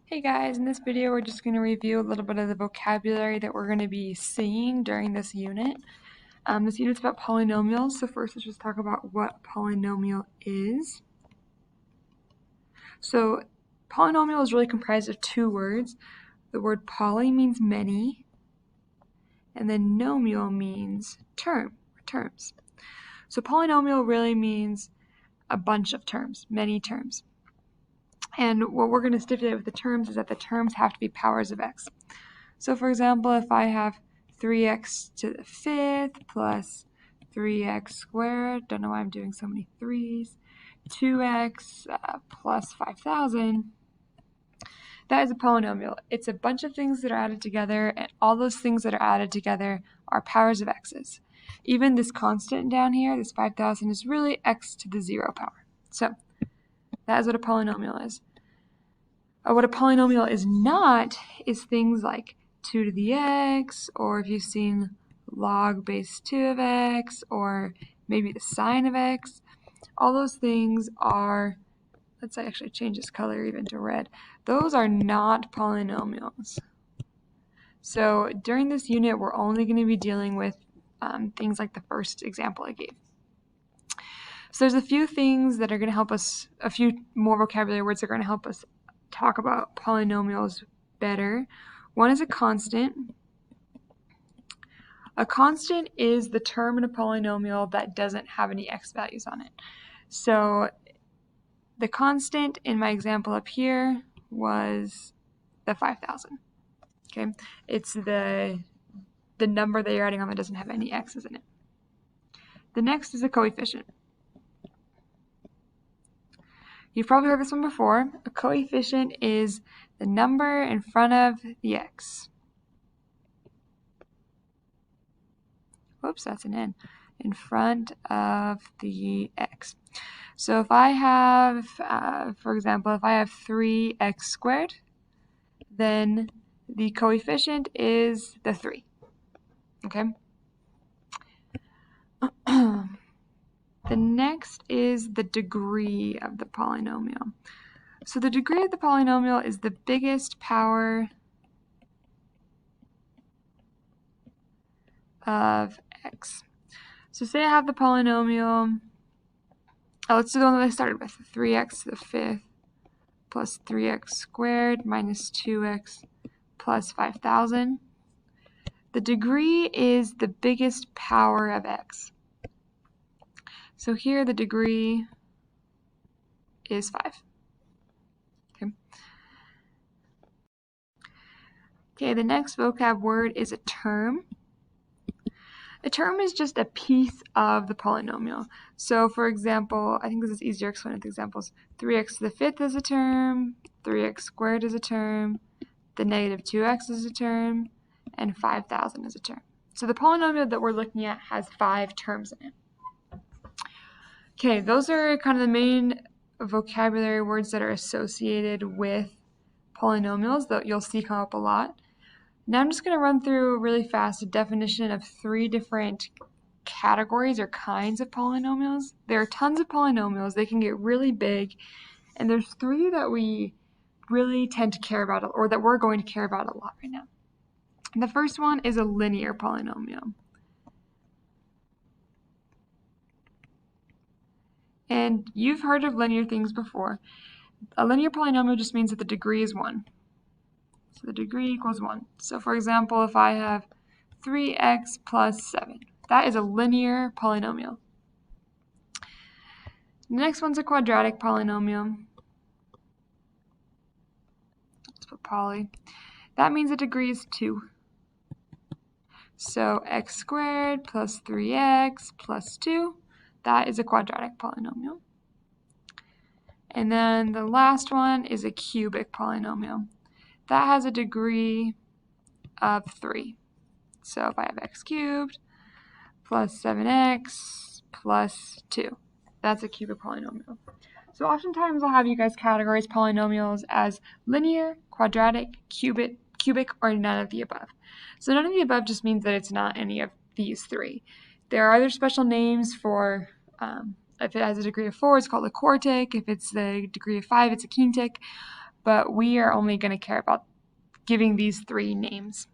Hey guys, in this video we're just going to review a little bit of the vocabulary that we're going to be seeing during this unit. This unit's about polynomials, so first let's just talk about what polynomial is. So polynomial is really comprised of two words. The word poly means many, and then nomial means term, or terms. So polynomial really means a bunch of terms, many terms. And what we're going to stipulate with the terms is that the terms have to be powers of x. So for example, if I have 3x to the 5th plus 3x squared, don't know why I'm doing so many 3's, 2x plus 5,000, that is a polynomial. It's a bunch of things that are added together, and all those things that are added together are powers of x's. Even this constant down here, this 5,000, is really x to the 0 power. So that is what a polynomial is. What a polynomial is not is things like 2 to the x, or if you've seen log base 2 of x, or maybe the sine of x. All those things are, let's actually change this color even to red. Those are not polynomials. So during this unit, we're only going to be dealing with things like the first example I gave. So there's a few things that are going to help us, a few more vocabulary words that are going to help us talk about polynomials better. One is a constant. A constant is the term in a polynomial that doesn't have any x values on it. So the constant in my example up here was the 5,000. Okay, it's the number that you're adding on that doesn't have any x's in it. The next is a coefficient. You've probably heard this one before. A coefficient is the number in front of the x. Whoops, that's an n. In front of the x. So if I have, for example, if I have 3x squared, then the coefficient is the 3. Okay? The next is the degree of the polynomial. So the degree of the polynomial is the biggest power of x. So say I have the polynomial, let's do the one that I started with, 3x to the 5th plus 3x squared minus 2x plus 5,000. The degree is the biggest power of x. So here the degree is 5. Okay, the next vocab word is a term. A term is just a piece of the polynomial. So for example, I think this is easier to explain with examples. 3x to the 5th is a term, 3x squared is a term, the negative 2x is a term, and 5,000 is a term. So the polynomial that we're looking at has 5 terms in it. Okay, those are kind of the main vocabulary words that are associated with polynomials that you'll see come up a lot. Now I'm just going to run through really fast a definition of 3 different categories or kinds of polynomials. There are tons of polynomials. They can get really big, and there's 3 that we really tend to care about, or that we're going to care about a lot right now. And the first one is a linear polynomial. And you've heard of linear things before. A linear polynomial just means that the degree is 1. So the degree equals 1. So for example, if I have 3x plus 7, that is a linear polynomial. The next one's a quadratic polynomial. Let's put poly. That means the degree is 2. So x squared plus 3x plus 2, that is a quadratic polynomial. And then the last one is a cubic polynomial. That has a degree of 3. So if I have x cubed plus 7x plus 2, that's a cubic polynomial. So oftentimes I'll have you guys categorize polynomials as linear, quadratic, cubic, or none of the above. So none of the above just means that it's not any of these 3. There are other special names for, if it has a degree of 4, it's called a quartic. If it's the degree of 5, it's a quintic. but we are only going to care about giving these three names.